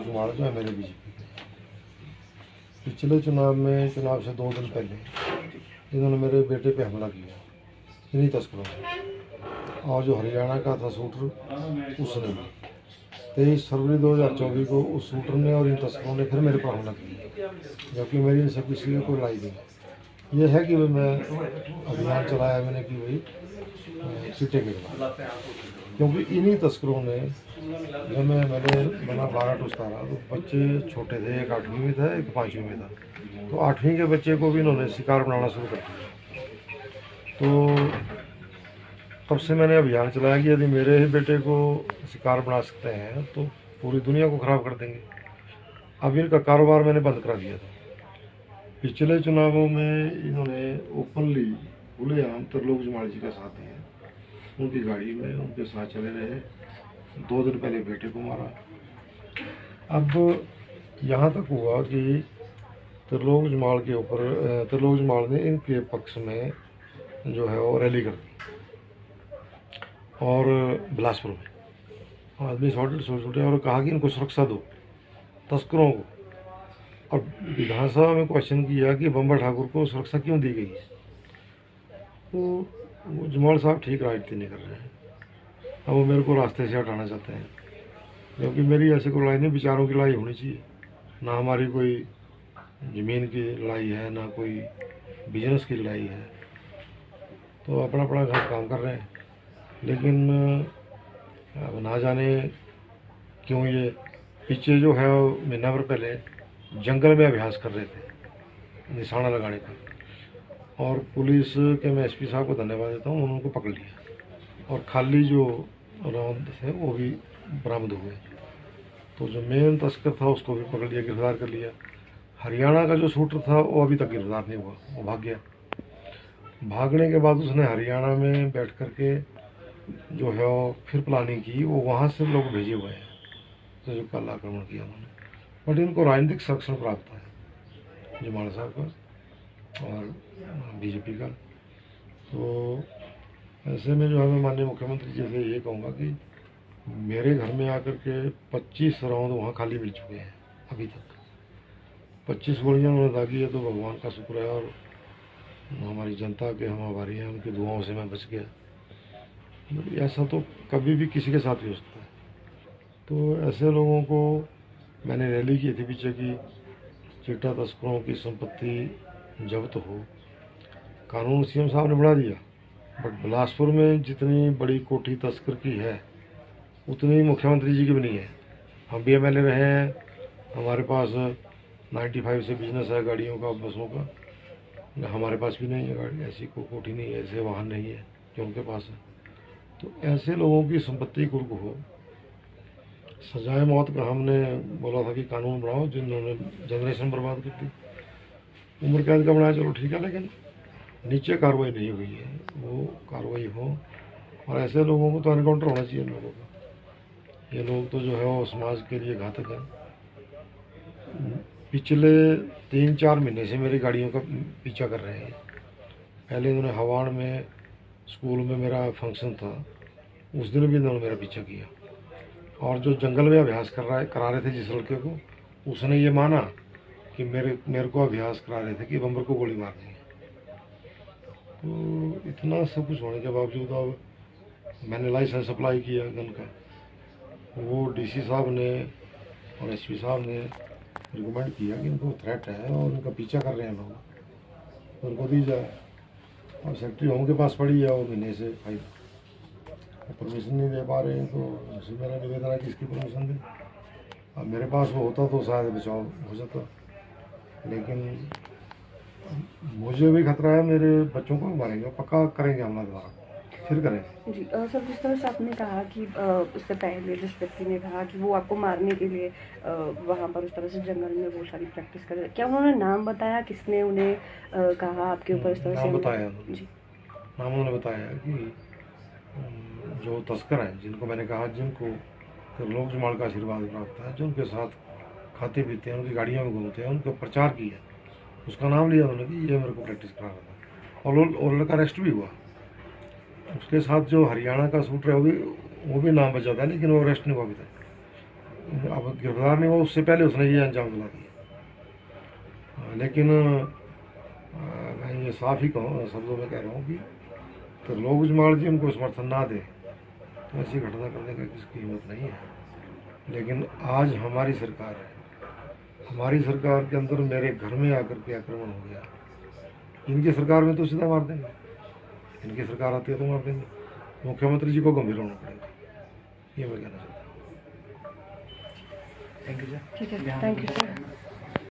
जुमाल जो है मेरे बीजेपी के। पिछले चुनाव से 2 दिन पहले इन्होंने मेरे बेटे पे हमला किया, इन्हीं तस्करों ने। और जो हरियाणा का था शूटर, उसने 23 फरवरी 2024 को उस शूटर ने और इन तस्करों ने फिर मेरे पर हमला किया, जबकि मेरी इनसे किसी की कोई लड़ाई नहीं। ये है कि मैं अभियान चलाया मैंने कि भाई चिट्टे के खिलाफ, क्योंकि इन्हीं तस्करों ने जब मैंने बना 12 टू 17 तो बच्चे छोटे थे, एक 8वीं में था, एक 5वीं में था। तो 8वीं के बच्चे को भी इन्होंने शिकार बनाना शुरू कर दिया। तो तब से मैंने अभियान चलाया कि यदि मेरे ही बेटे को शिकार बना सकते हैं तो पूरी दुनिया को ख़राब कर देंगे। अब इनका कारोबार मैंने बंद करा दिया था। पिछले चुनावों में इन्होंने ओपनली खुलेआम त्रिलोक जुमाल जी के साथ हैं, उनकी गाड़ी में उनके साथ चले रहे। 2 दिन पहले बेटे को मारा। अब यहाँ तक हुआ कि त्रिलोक जुमाल के ऊपर त्रिलोक जुमाल ने इनके पक्ष में जो है वो रैली कर दी और बिलासपुर में आदमी छोटे और कहा कि इनको सुरक्षा दो तस्करों को। और विधानसभा में क्वेश्चन किया कि बम्बर ठाकुर को सुरक्षा क्यों दी गई है, तो जुमाल साहब ठीक राजनीति नहीं कर रहे हैं। अब वो मेरे को रास्ते से हटाना चाहते हैं, क्योंकि मेरी ऐसे कोई लड़ाई नहीं, विचारों की लड़ाई होनी चाहिए। ना हमारी कोई ज़मीन की लड़ाई है, ना कोई बिजनेस की लड़ाई है। तो अपना अपना काम कर रहे हैं। लेकिन अब ना जाने क्यों ये पीछे जो है महीना भर पहले जंगल में अभ्यास कर रहे थे निशाना लगाने का, और पुलिस के मैं एसपी साहब को धन्यवाद देता हूँ, उन्होंने उनको पकड़ लिया और खाली जो राउंड थे वो भी बरामद हुए। तो जो मेन तस्कर था उसको भी पकड़ लिया, गिरफ्तार कर लिया। हरियाणा का जो शूटर था वो अभी तक गिरफ्तार नहीं हुआ, वो भाग गया। भागने के बाद उसने हरियाणा में बैठ कर के जो है वो फिर प्लानिंग की, वो वहाँ से लोग भेजे हुए हैं तो जो कल आक्रमण किया उन्होंने। बट इनको राजनीतिक संरक्षण प्राप्त है जुमाल साहब का और बीजेपी का। तो ऐसे में जो है मैं माननीय मुख्यमंत्री जी से ये कहूँगा कि मेरे घर में आकर के 25 राउंड वहाँ खाली मिल चुके हैं अभी तक। 25 गोलियाँ उन्होंने दागी है, तो भगवान का शुक्र है और हमारी जनता के हम आभारी हैं, उनकी दुआओं से मैं बच गया। ऐसा तो कभी भी किसी के साथ भी हो सकता है। तो ऐसे लोगों को मैंने रैली की थी पीछे की चिट्टा तस्करों की संपत्ति जब्त हो। कानून सीएम साहब ने बढ़ा दिया, बट बिलासपुर में जितनी बड़ी कोठी तस्कर की है उतनी मुख्यमंत्री जी की भी नहीं है। हम भी एमएलए रहे हैं, हमारे पास 95 से बिजनेस है गाड़ियों का, बसों का। हमारे पास भी नहीं है गाड़ी, ऐसी कोई कोठी नहीं है, ऐसे वाहन नहीं है जो उनके पास है। तो ऐसे लोगों की संपत्ति कुर्क हो। सजाए मौत का हमने बोला था कि कानून बनाओ, जिन्होंने जनरेशन बर्बाद कर दी। उम्र कैद का बनाया, चलो ठीक है, लेकिन नीचे कार्रवाई नहीं हुई है, वो कार्रवाई हो। और ऐसे लोगों को तो एनकाउंटर होना चाहिए लोगों का। ये लोग तो जो है वो समाज के लिए घातक है। पिछले 3-4 महीने से मेरी गाड़ियों का पीछा कर रहे हैं। पहले इन्होंने हवाड़ में स्कूल में मेरा फंक्शन था, उस दिन भी इन्होंने मेरा पीछा किया। और जो जंगल में अभ्यास करा रहे थे जिस लड़के को, उसने ये माना कि मेरे को अभ्यास करा रहे थे कि बम्बर को गोली मारनी है। तो इतना सब कुछ होने के बावजूद अब मैंने लाइसेंस अप्लाई किया गन का। वो डीसी साहब ने और एसपी साहब ने रिकमेंड किया कि इनको थ्रेट है और उनका पीछा कर रहे हैं लोग, तो उनको दी जाए। और सेक्रेटरी होम के पास पड़ी है, वो महीने से फाइल परमिशन नहीं दे पा रहे हैं। तो उनसे मेरा निवेदन है कि इसकी परमिशन दें। अब मेरे पास वो होता तो शायद बचाव हो जाता, लेकिन मुझे भी खतरा है, मेरे बच्चों को भी मारेंगे, पक्का करेंगे हमला दोबारा, फिर करेंगे। जी सर, जिस तरह से आपने कहा कि उससे पहले जिस व्यक्ति ने कहा कि वो आपको मारने के लिए वहाँ पर उस तरह से जंगल में वो सारी प्रैक्टिस कर रहे, क्या उन्होंने नाम बताया किसने उन्हें कहा आपके ऊपर इस तरह से? नाम बताया जी, नाम उन्होंने बताया कि जो तस्कर हैं, जिनको मैंने कहा जिनको त्रिलोक जुमाल का आशीर्वाद प्राप्त है, जो उनके साथ खाते पीते हैं, उनकी गाड़ियों में घूमते हैं, उनका प्रचार किया, उसका नाम लिया उन्होंने कि ये मेरे को प्रैक्टिस करा रहा था। और लड़का अरेस्ट भी हुआ। उसके साथ जो हरियाणा का शूटर है वो भी नाम बचा था, लेकिन वो अरेस्ट नहीं हुआ अभी तक। अब गिरफ्तार नहीं हुआ, उससे पहले उसने ये अंजाम दिला दिया। लेकिन मैं ये साफ ही कहूँ, शब्दों में कह रहा हूँ कि तो लोग उजमाड़ जी उनको समर्थन ना दे तो ऐसी घटना करने का किसकी हिम्मत नहीं है। लेकिन आज हमारी सरकार है, हमारी सरकार के अंदर मेरे घर में आकर के आक्रमण हो गया। इनकी सरकार में तो सीधा मार देंगे, इनकी सरकार आती है तो मार देंगे। मुख्यमंत्री जी को गंभीर होना पड़ेगा, ये मैं कहना चाहता हूँ। Thank you sir. ठीक है, थैंक यू सर।